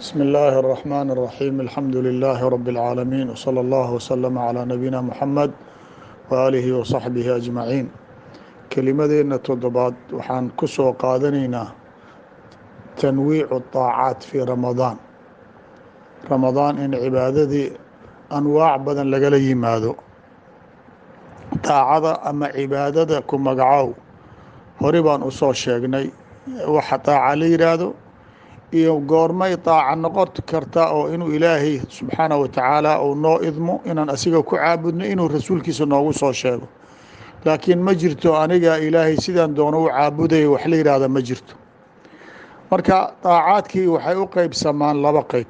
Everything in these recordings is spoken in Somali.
بسم الله الرحمن الرحيم الحمد لله رب العالمين وصلى الله وسلم على نبينا محمد وآله وصحبه أجمعين kelimadeena toddobaad waxaan ku soo qaadanaynaa tanwiicu طaacaat fii ramadaan in cibaadadii anwaac badan lagala yimaado daacada ama cibaadada ku magacow hore baan usoo sheegnay waxa daaca la yidhaahdo iyo goormay daaca noqon karta oo inuu ilaahay subxaanaه wa tacaala uu noo idmo inaan asiga ku caabudno inuu rasuulkiisa noogu soo sheego laakiin ma jirto aniga ilaahay sidaan doono u caabudaya wax la yidhaahda ma jirto marka daacaadkii waxay u qeybsamaan laba qeyb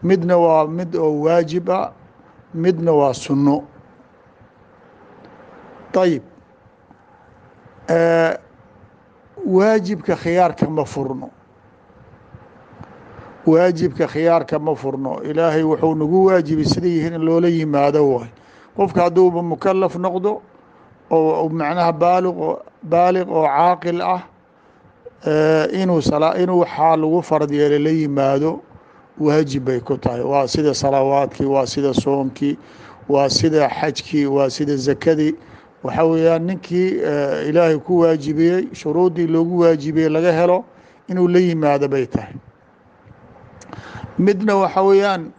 midna waa mid oo waajib ah midna waa sunno ayib waajibka khiyaarka ma furno ilaahay wuxuu nagu waajibay sida yihiin in loola yimaado waay qofka hadduuba mukalaf noqdo oo macnaha baaliq oo caaqil ah inuu waxaa lagu fard yeelay la yimaado waajib bay ku tahay waa sida salawaadkii waa sida soomkii waa sida xajkii waa sida zakadii waxa weeyaan ninkii ilaahay ku waajibiyey shuruuddii loogu waajibiyey laga helo inuu la yimaado bay tahay midna waxa weeyaan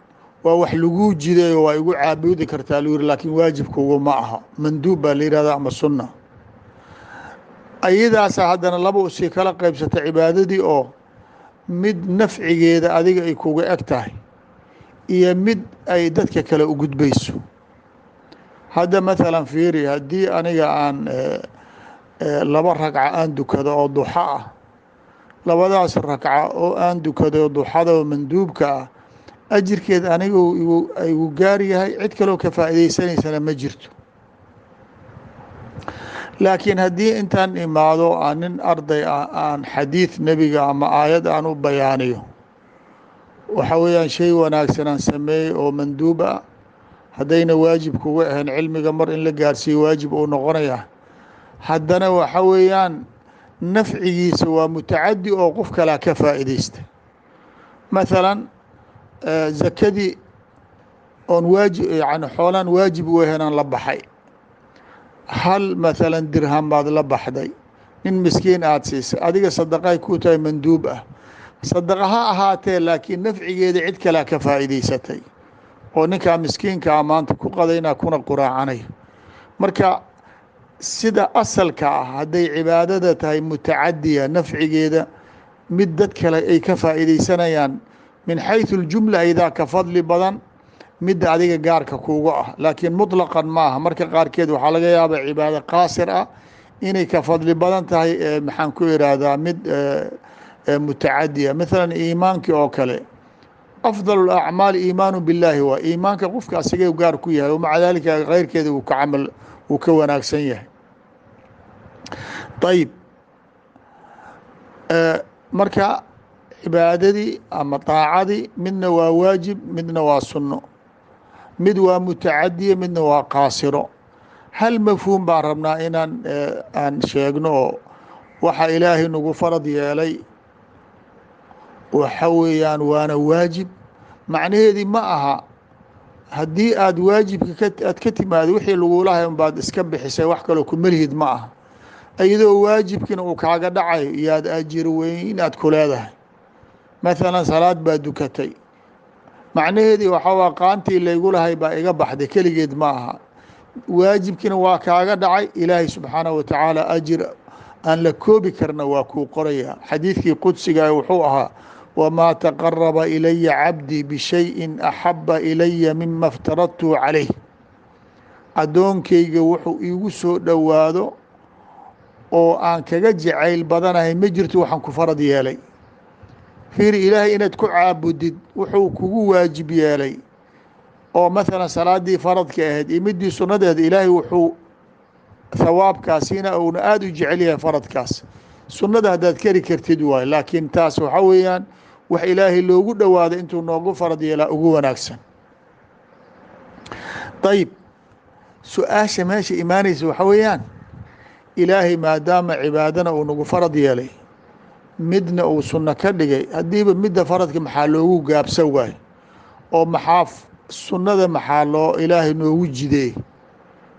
waa wax laguu jidayo waa igu caabudi kartaa lu yihi laakiin waajibkugu ma aha manduub baa la yihahda ama sunna ayadaasa haddana laba usii kala qeybsata cibaadadii oo mid nafcigeeda adiga ay kuga eg tahay iyo mid ay dadka kale u gudbayso hadda mathalan fiiri haddii aniga aan laba ragca aan dukado oo duxa ah labadaas ragca oo aan dukado duxada oo manduubka ah ajirkeed aniga igu gaar yahay cid kaloo ka faa'iidaysanaysana ma jirto laakiin haddii intaan imaado aan nin arday ah aan xadiid nebiga ama aayad aan u bayaaniyo waxa weeyaan shay wanaagsan aan sameeyey oo manduub ah haddayna waajib kuga ahayn cilmiga mar in la gaarsiiyo waajib uu noqonaya haddana waxa weeyaan nafcigiisa waa mutacadi oo qof kalaa ka faa'iidaysta mathalan zakadii oon yani xoolaan waajib u ahaynaan la baxay hal mathalan dirham baad la baxday nin miskiin aada siisay adiga sadaqay ku tahay manduub ah sadaqa ha ahaatee laakiin nafcigeeda cid kalea ka faa'iidaysatay oo ninkaa miskiinkaa maanta ku qadaynaa kuna quraacanayo marka sida asalka ah hadday cibaadada tahay mutacadiya nafcigeeda mid dad kale ay ka faa'iidaysanayaan min xayثu اljumla aydaa ka fadli badan midda adiga gaarka kuuga ah laakiin muطlaqan maaha marka qaarkeed waxaa laga yaabaa cibaado qaasir ah inay ka fadli badan tahay maxaan ku ihahdaa mid mutacadiya mathalan iimaankii oo kale afضل الأعmaal iimaanu biاllaahi waa iimaanka qofka asigay gaar ku yahay wamaca dalika keyrkeeda uu ka wanaagsan yahay ayib marka cibaadadii ama daacadii midna waa waajib midna waa sunno mid waa mutacadiya midna waa qaasiro hal mafhuum baan rabnaa inaan aan sheegno oo waxa ilaahay nagu farad yeelay waxa weeyaan waana waajib macnaheedii ma aha haddii aada waajibka aad ka timaado wixii lagulahay unbaad iska bixisay wax kaloo kumelihid ma aha iyadoo waajibkiina uu kaaga dhacayo iyaad ajir weyn aad ku leedahay mathalan salaad baa dukatay macnaheedii waxaa waa qaantii laygu lahay baa iga baxday keligeed ma aha waajibkiina waa kaaga dhacay ilaahay subxaanahu wa tacaala ajir aan la koobi karna waa kuu qoraya xadiidkii qudsiga wuxuu ahaa wamaa taqaraba ilaya cabdii bishayin axaba ilaya mima iftaradtu calayh addoonkayga wuxuu iigu soo dhowaado oo aan kaga jacayl badanahay ma jirto waxaan ku farad yeelay fiiri ilaahay inaad ku caabudid wuxuu kugu waajib yeelay oo mathalan salaadii faradka ahayd iyo midii sunnadeeda ilaahay wuxuu hawaabkaasina uuna aada u jecel yahay faradkaas sunnada haddaad keri kartid waayo laakiin taas waxa weeyaan wax ilaahay loogu dhowaado intuu noogu farad yeelaa ugu wanaagsan ayib su-aasha meesha imaanaysa waxa weeyaan ilaahay maadaama cibaadana uu nagu farad yeelay midna uu sunno ka dhigay, haddiiba midda faradka maxaa loogu gaabsan waayo oo maxaa sunnada maxaa loo ilaahay noogu jideey?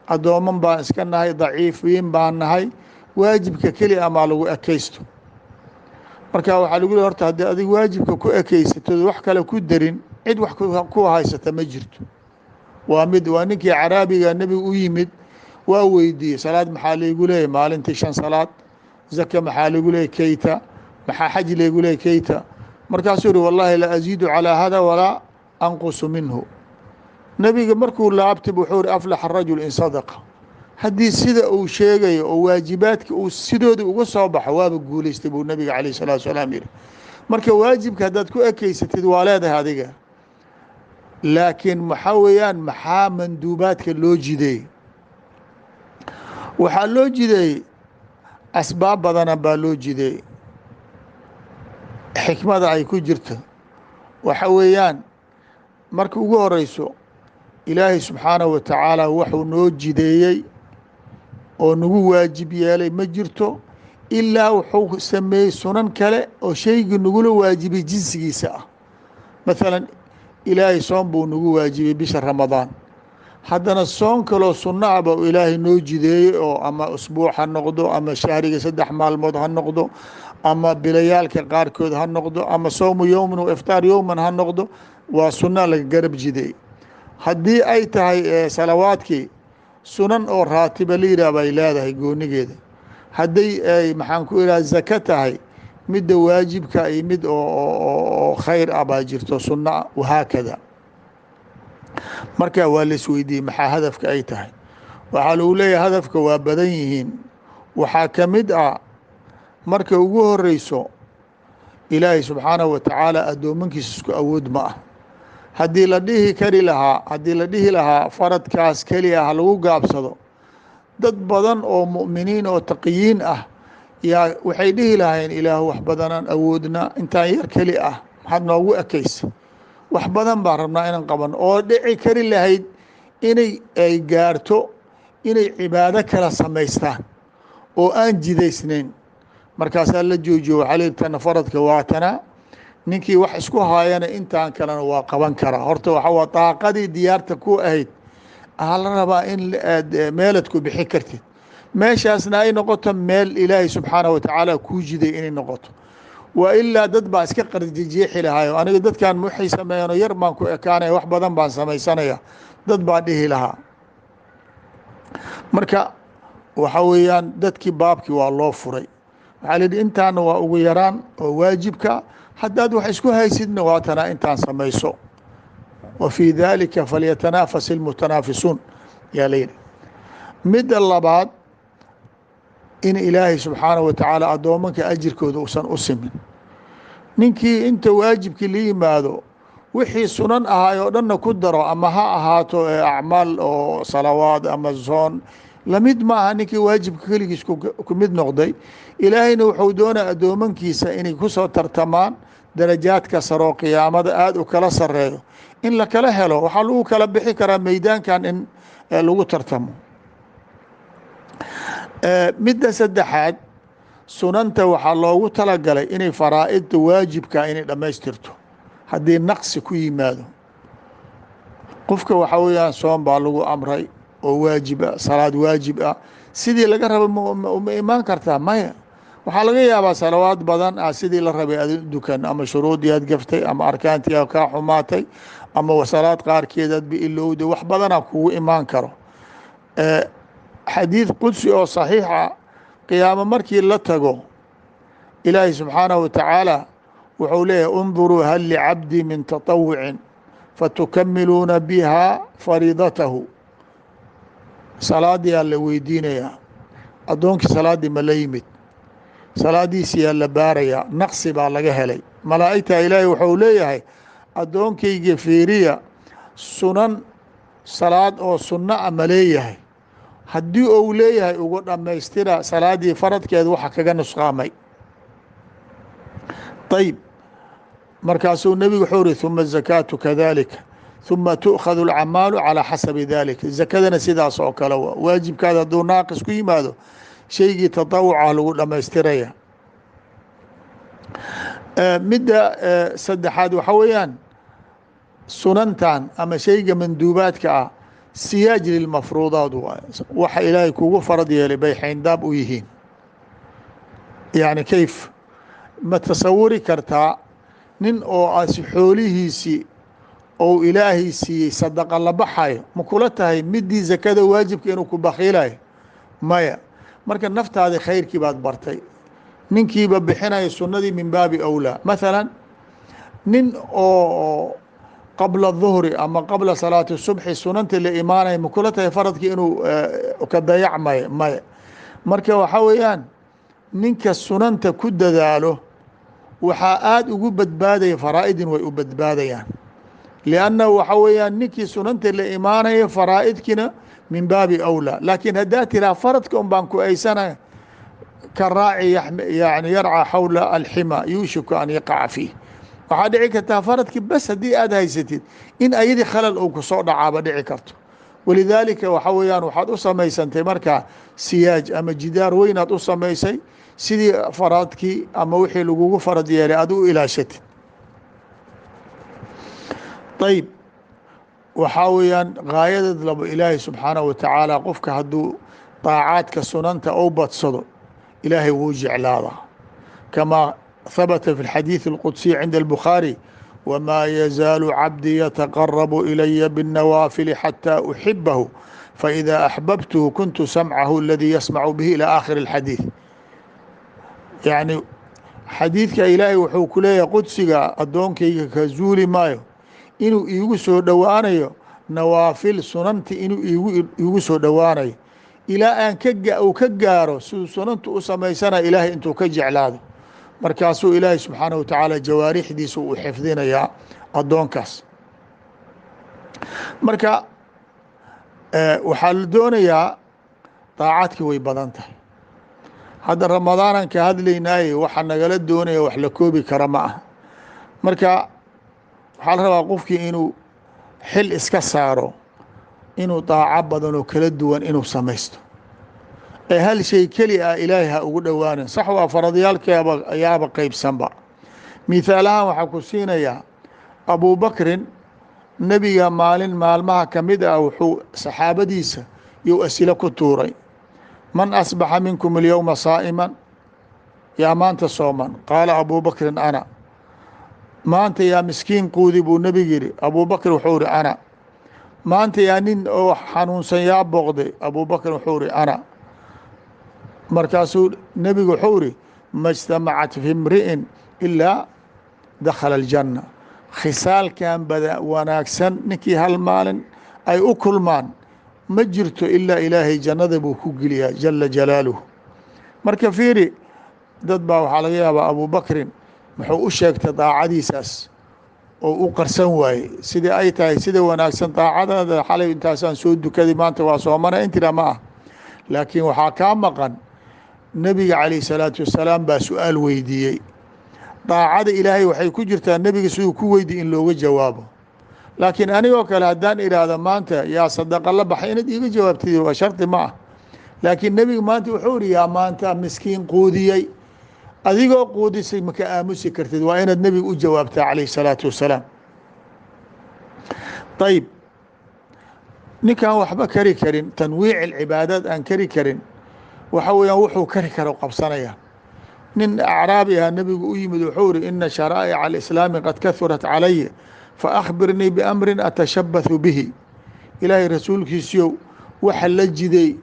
addooman baan iska nahay, daciifiin baan nahay, waajibka keli amaa lagu ekaysto. marka waxaa lagu leey horta haddii adig waajibka ku ekaysatod wax kale ku darin, cid wax ku haysata ma jirto. waa ninkii caraabiga nebiga u yimid, waa weydiiyey salaad maxaa laygu leeyay maalintii 5 salaad, zaka maxaa lagu leeyay kayta, maxaa xaj laygu leeyay kayta. markaasuu yihi wallahi la aziidu calىa hada walaa anqusu minhu. nebiga markuu laabtay wuxuu yihi aflaxa rajul in sadaqa. haddii sida uu sheegayo oo waajibaadka uu sidooda uga soo baxo waaba guulaystay buu nebiga calayh الsalatu wasalaam yihi. marka waajibka haddaad ku ekeysatid waa leedahay adiga, laakiin maxaa weeyaan maxaa manduubaadka loo jideeyey? waxaa loo jideeyey asbaab badana baa loo jideeyey. xikmada ay ku jirto waxa weeyaan marka ugu horeyso ilaahay subxaanahu wa tacaala wuxuu noo jideeyey oo nagu waajib yeelay ma jirto ilaa wuxuu sameeyey sunan kale oo shaygii nagula waajibay jinsigiisa ah. maalan ilaahay soon buu nagu waajibay bisha ramadaan, haddana soon kaloo sunno ah ba ilaahay noo jideeyey oo ama usbuuc ha noqdo ama shahriga 3 maalmood ha noqdo ama bilayaalka qaarkood ha noqdo ama sowmu yowman wa iftaar yowman ha noqdo, waa sunna laga garab jideey. haddii ay tahay salawaadkii sunan oo raatiba la yidhah bay leedahay goonigeeda. hadday ay maxaan ku idhaha zaka tahay midda waajibka iyo mid oo khayr ah baa jirto sunna, wahaakada. marka waa la isweydiiyey maxaa hadafka ay tahay. waxaa lagu leeyahay hadafka waa badan yihiin. waxaa ka mid ah marka ugu horeyso ilaahay subxaanahu wa tacaala addoomankiisa isku awood ma ah. haddii la dhihi lahaa faradkaas keliya ha lagu gaabsado, dad badan oo mu'miniin oo taqiyiin ah yaa waxay dhihi lahaayeen ilaahu wax badanaan awoodna, intaan yar keli ah maxaad noogu ekaysa, wax badan baan rabnaa inaan qaban, oo dhici kari lahayd inay ay gaarto inay cibaado kala samaystaan oo aan jidaysnayn. markaasaa la joojiyo waxaa la yidhi tana faradka waatana, ninkii wax isku haayana intaan kalena waa qaban karaa. horta waxa waa daaqadii diyaarta ku ahayd aa la rabaa in aad meelad ku bixi kartid, meeshaasna ay noqoto meel ilaahay subxaanahu wa tacaala kuu jiday inay noqoto. waa ilaa dad baa iska qarjijeexi lahaayo aniga dadkan waxay sameeyano yar baan ku ekaanaya, wax badan baan samaysanaya, dad baa dhihi lahaa. marka waxa weeyaan dadkii baabkii waa loo furay. waxaa la yidhi intaana waa ugu yaraan oo waajibka, haddaad wax isku haysidna waa tanaa intaan samayso. wa fii daalika falyatanaafas ilmutanaafisuun yaa la yidhi. midda labaad in ilaahay subxaanahu wa tacaala addoomanka ajirkooda uusan u simin. ninkii inta waajibkii la yimaado wixii sunan ahaay oo dhanna ku daro, ama ha ahaato acmaal oo salawaad ama soon, lamid maaha ninkii waajibka keligiis ku mid noqday. ilaahayna wuxuu doonaa addoomankiisa inay ku soo tartamaan darajaadka saroo qiyaamada aada u kala sareeyo, in la kala helo. waxaa lagu kala bixi karaa meydaankan in lagu tartamo. midda saddexaad, sunanta waxaa loogu talagalay inay faraa'idda waajibka inay dhammaystirto. haddii naqsi ku yimaado qofka waxaa weeyaan soon baa lagu amray oo waajib ah, salaad waajib ah, sidii laga raba ma imaan kartaa? maya. waxaa laga yaabaa salawaad badan ah sidii la rabay aad dukan, ama shuruudii aad gaftay, ama arkaantii aad kaa xumaatay, ama salaad qaarkeed aad biilowday, wax badanaa kugu imaan karo. xadiid qudsi oo saxiixa, qiyaamo markii la tago ilaahay subxaanahu wa tacaala wuxuu leeyahay unduruu hal licabdi min taطawucin fatukamiluuna biha fariidatahu. salaadii aa la weydiinayaa, addoonkii salaaddii ma la yimid? salaadiisiyaa la baarayaa, naqsi baa laga helay. malaa'igta ilaahay wuxuu leeyahay addoonkayga fiiriya, sunan salaad oo sunno a ma leeyahay? haddii uu leeyahay ugu dhammaystira salaaddii faradkeeda waxa kaga nusqaamay. ayib, markaasuu nebigu wuxuu uri ثuma الزakaatu kadalika ثuma tu'khadu اlcamaalu calىa xasabi dalika. zakadana sidaas oo kale waa waajibkaada hadduu naaqis ku yimaado shaygii taطawucah lagu dhammaystiraya. midda saddexaad waxa weeyaan sunantan ama shayga manduubaadka ah siyaaj lilmafruudaat waay waxa ilaahay kugu farad yeelay bay xayndaab u yihiin. yani kayf ma tasawuri kartaa nin oo asi xoolihiisii ou ilaahay siiyey sadaqa la baxayo ma kula tahay midii zakada waajibka inuu ku bakiilayo? maya. marka naftaadi khayrkii baad bartay, ninkiiba bixinayo sunnadii min baabi awlaa. mathalan nin oo qabla duhri ama qabla salaati subxi sunanta la imaanaya ma kula tahay faradkii inuu ka dayacmayo? maya. marka waxaa weeyaan ninka sunanta ku dadaalo waxaa aada ugu badbaadaya faraa'idin way u badbaadayaan, liannahu waxa weeyaan ninkii sunanta la imaanaya faraa'idkiina min baabi awlaa. laakiin haddaa tiraa faradka un baan ku aysanaya ka raaci yani yarca xawla alxima yuushiku an yaqaca fiih. waxaa dhici kartaa faradkii bas haddii aad haysatid in ayadii khalal uu kusoo dhacaaba dhici karto. walidaalika waxa weeyaan waxaad u samaysantay markaa siyaaj ama jidaar weynaad u samaysay sidii faradkii ama wixii lagugu farad yeelay aad u ilaashatid. ayb waxaa weeyaan gaayadad labo ilaahay subxaanahu wa tacaala qofka hadduu daacaadka sunanta ou badsado ilaahay wuu jeclaadaa, kamaa habata fi اlxadiiث اlqudsiy cinda الbukhaarي wmaa yazaalu cabdii yataqarabu ilaya bالnawaafili xatى uxibahu faإida axbabtuhu kuntu samcahu aladii yasmacu bihi ilى aakhir اlxadiiث. yani xadiidka ilaahay wuxuu ku leeyahay qudsiga addoonkayga ka zuuli maayo inuu iigu soo dhowaanayo nawaafil sunanti inuu iigu soo dhowaanayo ilaa aan uu ka gaaro siduu sunantu u samaysana ilaahay intuu ka jeclaado. markaasuu ilaahay subxaanaه wa tacaala jawaarixdiisa uu xifdinayaa addoonkaas. marka waxaa la doonayaa daacaadkii way badan tahay. hadda ramadaanan ka hadlaynaaye waxaa nagala doonaya wax la koobi kara ma ah. marka waxaa la rabaa qofkii inuu xil iska saaro inuu daaco badan oo kala duwan inuu samaysto, ee hal shay keli ah ilaahay ha ugu dhowaanin. sax waa faradyaalkeeba ayaaba qeybsanba. mithaalahaan waxaa ku siinayaa abubakrin nebiga maalin maalmaha ka mid ah wuxuu saxaabadiisa you asilo ku tuuray, man asbaxa minkum alyowma saa'iman, yaa maanta sooman? qaala abubakrin ana. maanta yaa miskiin quudi buu nebigu yidhi, abubakr wuxuu ihi ana. maanta yaa nin oo xanuunsan yaa booqday, abubakr wuxuu ihi ana. markaasuu nebigu wuxuu ihi ma اجtamacat fi imri'in ilaa dakhala الjanna. khisaalkan wanaagsan ninkii hal maalin ay u kulmaan ma jirto ilaa ilaahay jannada buu ku geliyaa jala jalaaluhu. marka fiiri, dad baa waxaa laga yaabaa abubakrin muxuu u sheegtay daacadiisaas oo u qarsan waaye sidii ay tahay sida wanaagsan daacadaada xalay intaasaan soo dukaday maanta waa soomana intira ma ah. laakiin waxaa kaa maqan nebiga calayh salaatu wasalaam baa su-aal weydiiyey. daacada ilaahay waxay ku jirtaa nebiga siduu ku weydiiy in looga jawaabo. laakiin anigoo kale haddaan idhaahdo maanta yaa sadaqa la baxay inaad iiga jawaabtid waa shardi ma ah. laakiin nebiga maanta wuxuu ihi yaa maanta miskiin quudiyey, adigoo quudisay maka aamusi kartid, waa inaad nebiga u jawaabtaa calayh salaatu wasalaam. ayib ninkaan waxba kari karin, tanwiic alcibaadaad aan kari karin, waxa weeyaan wuxuu kari karo qabsanaya. nin acraabi ah nebigu u yimid wuxuu ihi ina sharaa'ica alislaami qad kahurat calaya faأkhbirnii biamrin atashabathu bihi. ilaahay rasuulkiisiyow waxa la jiday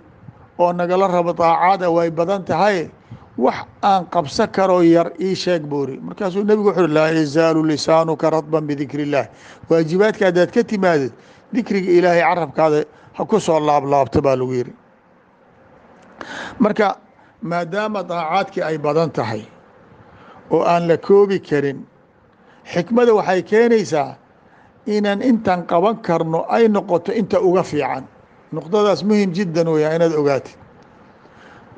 oo nagala rabo daacaada way badan tahay, wax aan qabsan karoo yar ii sheeg buuri. markaasuu nebigu wuxuu uhi laa yazaalu lisaanuka radban bidikri اllah. waajibaadka haddaad ka timaadid dikriga ilaahay carabkaada ha ku soo laablaabto baa lagu yihi. marka maadaama daacaadkii ay badan tahay oo aan la koobi karin, xikmada waxay keenaysaa inaan intaan qaban karno ay noqoto inta uga fiican. nuqdadaas muhim jiddan weyaa inaad ogaatid.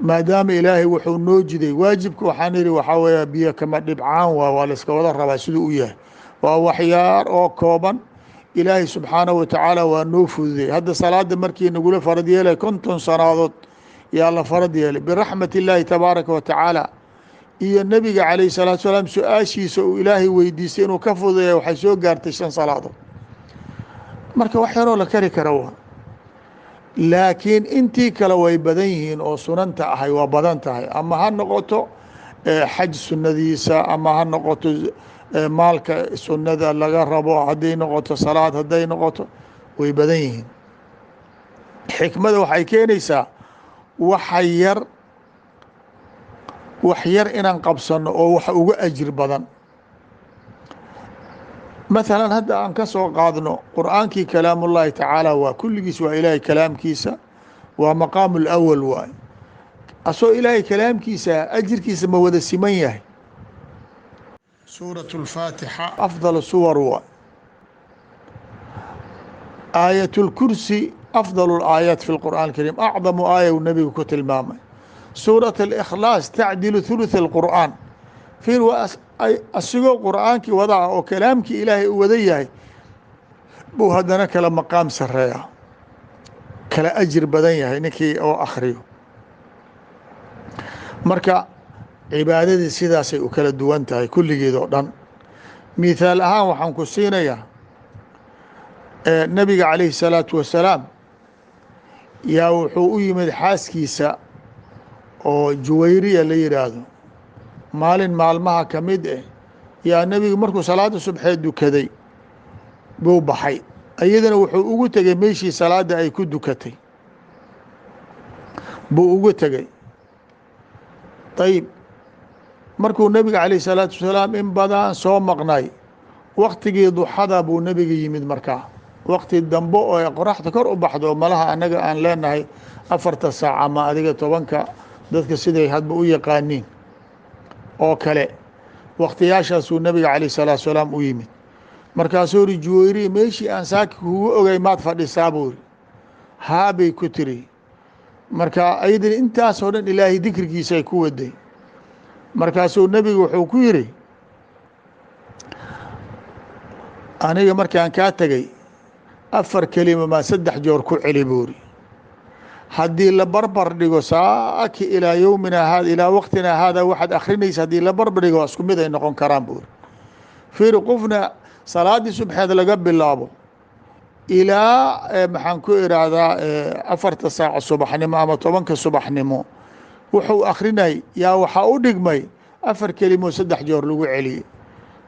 maadaama ilaahay wuxuu noo jiday waajibka, waxaan ihi waxaa weeya biyo kama dhibcaan waa la iska wada rabaa siduu u yahay, waa waxyaar oo kooban. ilaahay subxaanahu wa tacaala waa noo fududey. hadda salaada markii nagula farad yeelay 50 sanaadood yaa la farad yeelay biraxmat illaahi tabaaraka wa tacaala. iyo nebiga calayhi salaatu salaam su-aashiisa uu ilaahay weydiistay inuu ka fududeeya waxay soo gaartay 5 salaadood. marka wax yaroo la kari kara waa, laakiin intii kale way badan yihiin oo sunanta ahay waa badan tahay, ama ha noqoto xaj sunnadiisa, ama ha noqoto maalka sunnada laga rabo, hadday noqoto salaad, hadday noqoto way badan yihiin. xikmada waxay keenaysaa wax yar inaan qabsano oo wax uga ajir badan. مثلا hadda aan ka soo qaadno qur'aankii kalaam ullahi tacaala waa kulligiis waa ilaahay kalaamkiisa, waa maqaamu اlأwal waay. asoo ilaahay kalaamkiisa ajirkiisa ma wada siman yahay. suuraة الfaatixa afdal suwar waay. aayaة الkursi afdal الaayaat fi اlqur'an الkariim, acdamu aaya uu nebigu ku tilmaamay. suuraة الإkhlaas tacdilu ثuluث الqur'aan. fiir waa asigoo qur'aankii wadaa oo kalaamkii ilaahay u wada yahay buu haddana kala maqaam sareeya, kala ajir badan yahay ninkii oo akhriyo. marka cibaadadii sidaasay u kala duwan tahay kulligeed oo dhan. mithaal ahaan waxaan ku siinayaa nabiga calayhi الsalaatu wasalaam yaa wuxuu u yimid xaaskiisa oo juwayriya la yidhaahdo. maalin maalmaha ka mid yaa nebigu markuu salaada subxee dukaday buu baxay, iyadana wuxuu ugu tegey meeshii salaada ay ku dukatay buu ugu tegey. ayib, markuu nebiga calayh salaatu wasalaam in badan soo maqnay, waktigii duxada buu nebiga yimid. markaa wakti dambe oo qoraxda kor u baxdo, malaha annaga aan leenahay 4 saac ama adiga 10ka dadka siday hadba u yaqaaniin oo kale, waktiyaashaasuu nabiga calayh salaatu salaam u yimid. markaasuu ri juwayriya meeshii aan saaki kugu ogay maad fadhisaa buu ri. haa bay ku tiri. marka ayadana intaasoo dhan ilaahay dikrigiisay ku waday. markaasuu nebigu wuxuu ku yidhi, aniga markaan kaa tegey 4 kelima maa 3 joor ku celi buu ri. haddii la barbar dhigo saaki ilaa yowmina haada ilaa waqtina haada waxaad akrinaysa haddii la barbar dhigo isku mid ay noqon karaan buuri. fiiri, qofna salaadii subxeed laga bilaabo ilaa maxaan ku ihahdaa 4 saac subaxnimo ama 10ka subaxnimo wuxuu akrinay yaa waxaa u dhigmay 4 kelimo 3 joor lagu celiyey.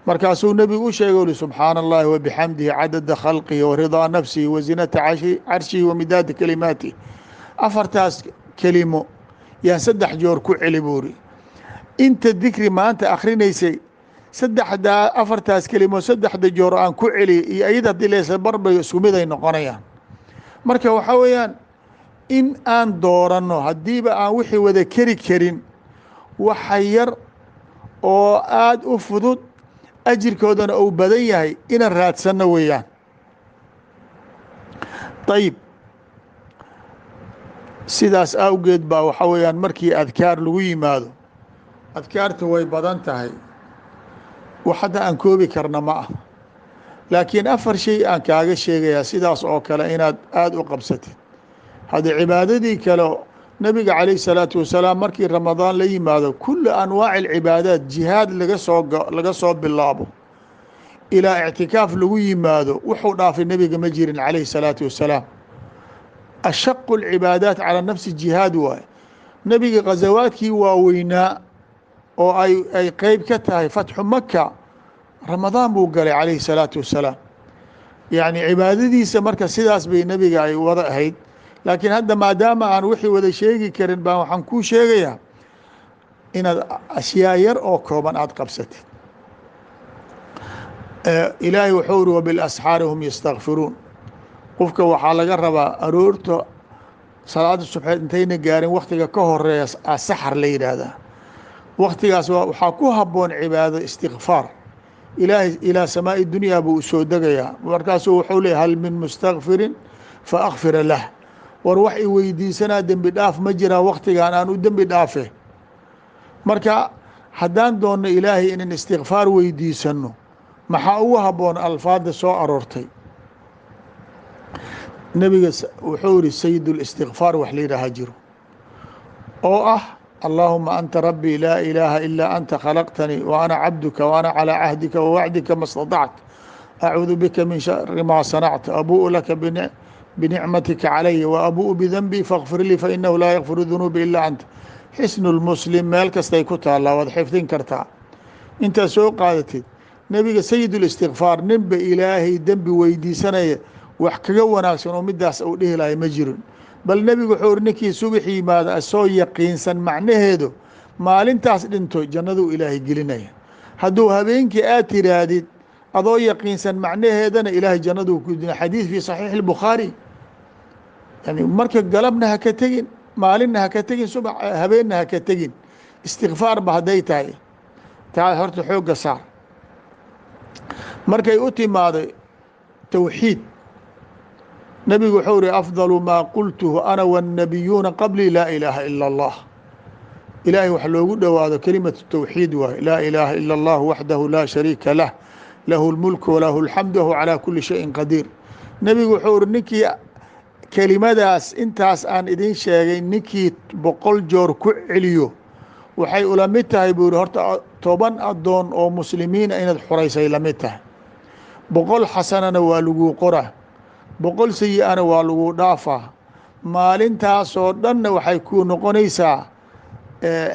markaasuu nebigu u sheegay uli subxaana allahi wabixamdihi cadada khalqihi waridaa nafsihi wazinata carshihi wamidaada kalimaatihi. 4taas kelimo yaan 3 joor ku celi buuri. inta dikri maanta akhrinaysay 4taas kelimo 3 joor aan ku celi iyo ayada haddii leesa barbar isku mid ay noqonayaan. marka waxaa weeyaan in aan dooranno, haddiiba aan wixii wada keri karin, waxa yar oo aada u fudud ajirkoodana uu badan yahay inaan raadsanno weeyaan. ayib, sidaas awgeed baa waxaa weeyaan markii adkaar lagu yimaado, adkaarta way badan tahay, wax hadda aan koobi karna ma ah, laakiin 4 shay aan kaaga sheegayaa sidaas oo kale inaad aada u qabsatid. hadda cibaadadii kale nabiga calayh salaatu wasalaam markii ramadaan la yimaado kula anwaaci alcibaadaat, jihaad laga soo bilaabo ilaa ictikaaf lagu yimaado wuxuu dhaafay nebiga ma jirin calayhi salaatu wasalaam. ashaqu alcibaadaat calaa nafsi jihaad waaye. nebiga ghazawaadkii waaweynaa oo ay qeyb ka tahay fatxu maka, ramadaan buu galay calayhi salaatu wasalaam. yacni cibaadadiisa marka sidaas bay nebiga ay wada ahayd. laakiin hadda maadaama aan wixii wada sheegi karin baan waxaan kuu sheegayaa inaad ashyaa yar oo kooban aada qabsatid. ilaahay wuxuu uri wabilasxaari hum yastakfiruun. qofka waxaa laga rabaa aroorta salaada subxeed intayna gaarin waktiga ka horeeya saxar la yidhaahdaa. waktigaas waxaa ku habboon cibaado istikfaar. ilaahay ilaa samaa'i dunyaa buu u soo degayaa. markaasuu wuxuu leeyay hal min mustakfirin fa akfira lah. war wax i weydiisanaa dembi dhaaf ma jiraa waktigaan aan u dembi dhaafe. marka haddaan doonno ilaahay inan istikfaar weydiisanno, maxaa ugu habboon alfaada soo aroortay. nebiga wuxuu yihi sayid اlistikfaar wax la yidhaaha jiro oo ah allahuma anta rabbii laa ilaaha ilaa anta khalaqtanii wa ana cabduka wa ana calىa cahdika wa wacdika ma اstaطactu acuudu bika min shari maa sanactu abuءu laka binicmatika calaya wa abuءu bidanbii faاkfir lii fainahu laa yakfiru dunuuba ilaa anta. xisnu lmuslim meel kastay ku taallaa waad xifdin kartaa. intaad soo qaadatid nebiga sayid اlistikfaar ninba ilaahay dembi weydiisanaya wax kaga wanaagsan oo midaas uu dhihi lahay ma jirin. bal nebigu wuxuu uri ninkii subax yimaada asoo yaqiinsan macnaheedu maalintaas dhinto jannaduu ilaahay gelinaya. hadduu habeenkii aad tiraahdid adoo yaqiinsan macnaheedana ilaahay jannaduu ku dina. xadiid fii saxiixi اlbukhaari, yani marka galabna ha ka tegin, maalinna ha ka tegin, subax habeenna ha ka tegin. istikfaarba hadday tahay taa horta xoogga saar. markay u timaado towxiid, nebigu wuxuu ihi afdalu maa qultuhu ana wاnnabiyuuna qablii laa ilaaha ila اllah. ilaahay wax loogu dhowaado kelimatu towxiid waaye. laa ilaaha ila اllah waxdahu laa shariika lah lahu اlmulku walahu اlxamdu wahuwa calaa kuli shayin qadiir. nebigu wuxuu ihi ninkii kelimadaas intaas aan idin sheegay ninkii 100 joor ku celiyo waxay ula mid tahay buu yihi horta 10 adoon oo muslimiina inaad xoraysay la mid tahay. 100 xasanana waa laguu qoraa, 100 sayi-ana waa laguu dhaafaa. maalintaasoo dhanna waxay ku noqonaysaa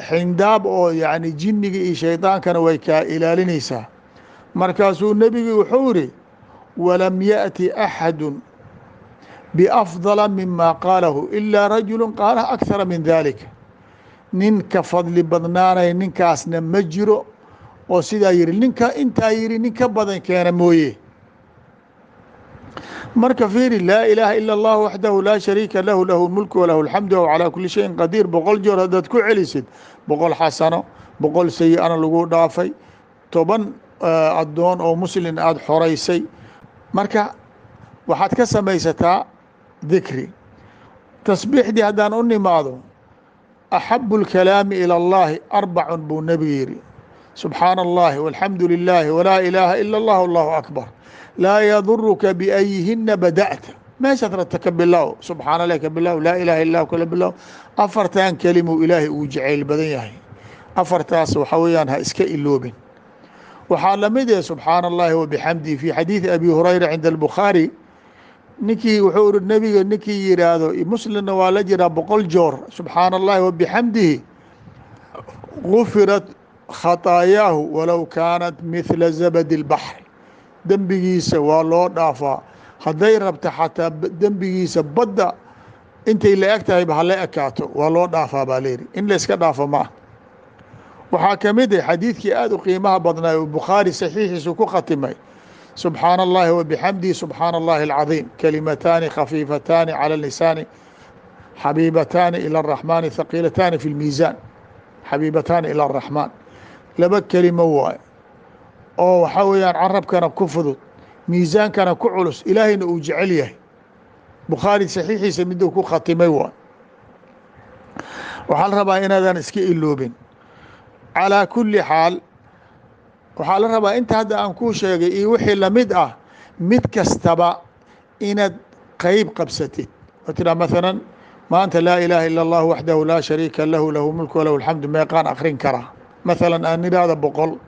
xindaab oo yani jinniga iyo shaydaankana way kaa ilaalinaysaa. markaasuu nebigu wuxuu yihi walam yaأti axadu biafdala mima qaalahu ilaa rajulu qaalaha akthara min dalika. nin ka fadli badnaanaya ninkaasna ma jiro oo sidaa yihi, ninka intaa yihi nin ka badan keena mooye. marka fiiri laa ilaaha ila اllah waxdahu laa shariika lahu lahu اlmulku walahu اlxamdu wahuwa calaa kuli shayin qadiir 100 joor haddaad ku celisid 100 xasano 100 sayi-ana lagu dhaafay, 10 adoon oo muslin aada xoraysay. marka waxaad ka samaysataa dikri. tasbiixdii haddaan u nimaado axabu اlkalaami ilى اllahi 4 buu nebigu yihi: subxaana اllahi walxamdu lilaahi walaa ilaaha ila اllah allahu akbar laa yaduruka biayihina bada'ta. meeshaad rabta ka bilow, subxaana lah ka bilow, laa ilaha illa kala bilow. 4 kelimuu ilaahay uu jacayl badan yahay. 4taas waxa weeyaan ha iska iloobin. waxaa lamid eh subxaana اllahi wabixamdihi fi xadiidi abi hurayra cinda albukhaari. ninkii wuxuu iri nebiga ninkii yihaahdo muslimna waa la jiraa 100 joor subxaana اllahi wabixamdihi gufirat khataayaahu walow kaanat mithla zabadi اlbaxr. dembigiisa waa loo dhaafaa hadday rabta xataa dembigiisa badda intay la eg tahayba hala ekaato waa loo dhaafaa baa leyihi. in layska dhaafo ma ah. waxaa ka mid ah xadiidkii aad u qiimaha badnaay oo bukhaari saxiixiisu ku khatimay: subxaana اllahi wabixamdihi subxaana اllahi اlcadiim kalimataani khafiifataani calى lisaani xabiibataani ilى الraxmaani haqiilataani fi اlmiisaan. xabiibataani ilى الraxmaan 2 kelimo waaye oo waxaa weeyaan carabkana ku fudud miisaankana ku culus ilaahayna uu jecel yahay. bukhaari saxiixiisa miduu ku khatimay waay. waxaa la rabaa inaadan iska iloobin. calىa kuli xaal waxaa la rabaa inta hadda aan kuu sheegay iyo wixii lamid ah mid kastaba inaad qeyb qabsatid oo tiraa maثala maanta laa ilaaha ilا اllah waxdahu laa shariika lahu lahu mulku walahu اlxamdu meeqaan akrin karaa. maثala aan idhaahda 100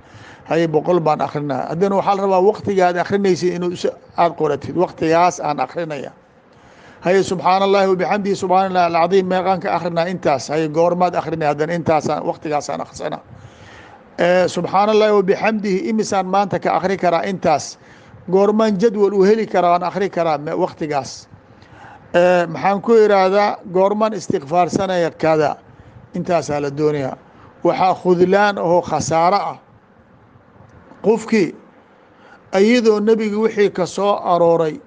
haye 100 baan akrinaya. haddana waxaa la rabaa waktigaad akrinaysid inuu aad qoratid waktigaas aan akrinaya. haye subxaana اllahi wabixamdihi subxaana اllahi alcadiim meeqaan ka akrinaa intaas. haye goormaad akrinaya haddana intaasaan waktigaasaan aksana. subxaana اllahi wabixamdihi imisaan maanta ka akri karaa intaas. goormaan jadwal u heli karaa aan akri karaa waktigaas. maxaan ku iraahdaa goormaan istikfaarsanaya kada. intaasaa la doonaya. waxaa khudlaan oo khasaaro ah qofkii iyadoo nebiga wixii ka soo arooray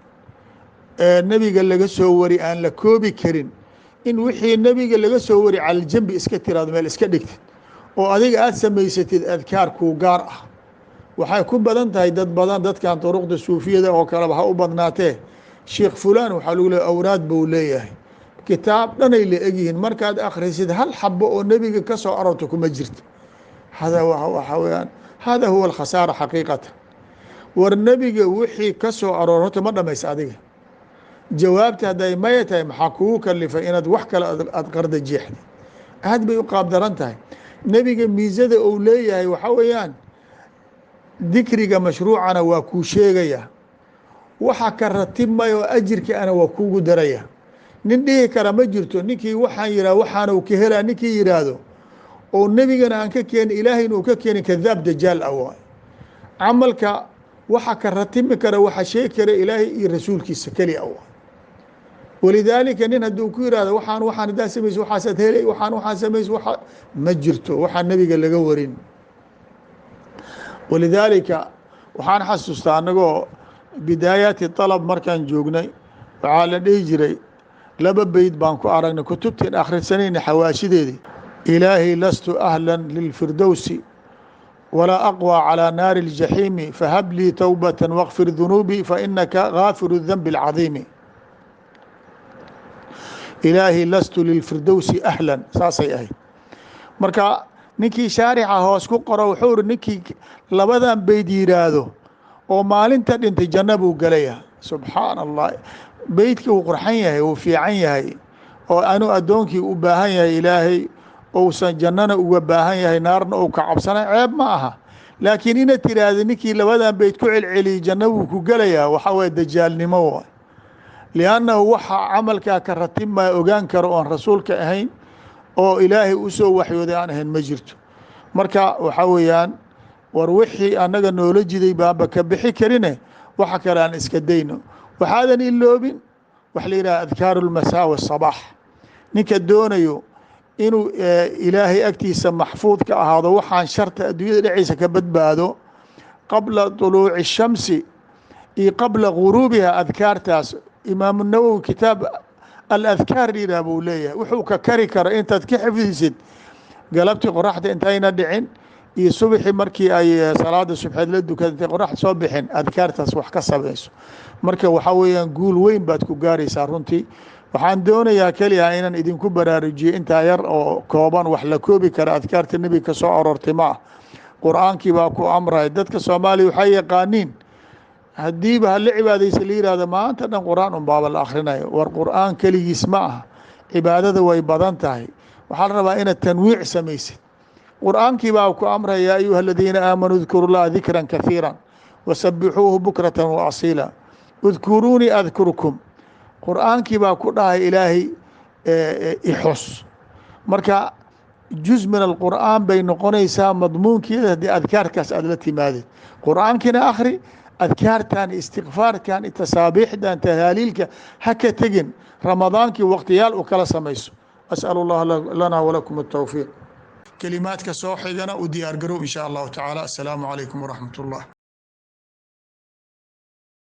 nebiga laga soo wari aan la koobi karin in wixii nebiga laga soo wari caljambi iska tiraado meel iska dhigtid oo adiga aad samaysatid adkaar kuu gaar ah. waxay ku badan tahay dad badan dadkan duruqda suufiyada oo kaleba ha u badnaatee sheekh fulaan waxaa lagu leeyahy awraad buu leeyahay kitaab dhanay la egyihiin markaad akhrisid hal xabo oo nebiga ka soo aroorta kuma jirto. waxaa weyaan hada huwa alkhasaara xaqiiqatan. war nebiga wixii ka soo aroor horta ma dhamaysa adiga. jawaabta hadday maya tahay maxaa kugu kalifay inaad wax kale aad qarda jeexdid. aad bay u qaab daran tahay. nebiga miisada uu leeyahay waxaa weeyaan dikriga mashruucana waa kuu sheegaya, waxa ka ratibmayo ajirka ana waa kuugu daraya. nin dhihi kara ma jirto ninkii waxaan yihah waxaana u ka helaa ninkii yidhaahdo oo nebigana aan ka keenin ilaahayna uu ka keenin kadaab dajaal ah waay. camalka waxa ka ratimi kara waxa sheegi kara ilaahay iyo rasuulkiisa keli ah waay. walidaalika nin hadduu ku yihahdo waxaan haddaa samayso waxaasaad helay, waxaan samayso waa ma jirto waxaa nebiga laga warin. walidaalika waxaan xasuustaa annagoo bidaayaati طalab markaan joognay waxaa la dhihi jiray laba beyd baan ku aragnay kutubteen akhrisanayna xawaashideedii. ilaahi lastu ahlan lilfirdowsi walaa aqwى calىa naari الjaxiimi fahab lii towbaة wاkfir dunuubii fainaka gaafiru الdanbi الcadiimi. ilaahi lastu lilfirdowsi ahlan saasay ahayd. marka ninkii shaarixa hoos ku qoro wuxuu uri ninkii labadan beyd yidhaahdo oo maalinta dhintay janno buu gelaya. subxaan allah, beydka wuu qurxan yahay, wuu fiican yahay, oo anuu addoonkii u baahan yahay ilaahay ousan jannana uga baahan yahay naarna ou ka cabsana ceeb ma aha. laakiin inaad tiraahdo ninkii labadan beyd ku celceliyey janno wuu ku gelayaa waxaa waye dajaalnimo waay. liannahu waxa camalkaa ka ratibmaa ogaan karo oon rasuulka ahayn oo ilaahay u soo waxyooday aan ahayn ma jirto. marka waxaa weeyaan war wixii annaga noola jiday baaba ka bixi karine waxa kale aan iska dayno. waxaadan iloobin waxa la yidhaha adkaaru lmasaa wasabax. ninka doonayo inuu ilaahay agtiisa maxfuud ka ahaado waxaan sharta adduunyada dhexeysa ka badbaado qabla طuluuci الshamsi iyo qabla guruubiha adkaartaas imaamu nawowi kitaab aladkaar yidhah buu leeyahay. wuxuu ka kari karo intaad ka xifdisid galabtii qoraxda intayna dhicin iyo subxi markii ay salaada subxeed la dukada intay qoraxda soo bixin adkaartaas wax ka samayso. marka waxaa weeyaan guul weyn baad ku gaaraysaa runtii. waxaan doonayaa keliya inaan idinku baraarujiyo intaa yar oo kooban, wax la koobi kara adkaarta nebiga ka soo aroortay ma ah. qur-aankii baa ku amraya. dadka soomaaliya waxay yaqaaniin haddiiba hala cibaadaysa la yihahdo maanta dhan qur-aan un baaba la akhrinayo. war qur-aan keligiis ma aha, cibaadada way badan tahay. waxaa la rabaa inaad tanwiic samaysid. qur-aankii baa ku amraya yaa ayuha aladiina aamanuu udkuru llaha dikran kahiira wasabixuuhu bukratan wa asiila udkuruunii adkurkum. qur-aankii baa ku dhahay ilaahay ixus. marka juz min alqur'aan bay noqonaysaa madmuunkeeda haddii adkaarkaas aad la timaadid. qur-aankiina akhri, adkaartan istikfaarkan tasaabiixdan tahaaliilka ha ka tegin. ramadaankii waqtiyaal u kala samayso. as'al اllah lana walakum الtowfiiq. kelimaadka soo xigana u diyaar garow in sha allahu tacaala. asalaamu calaykum waraxmat اllah.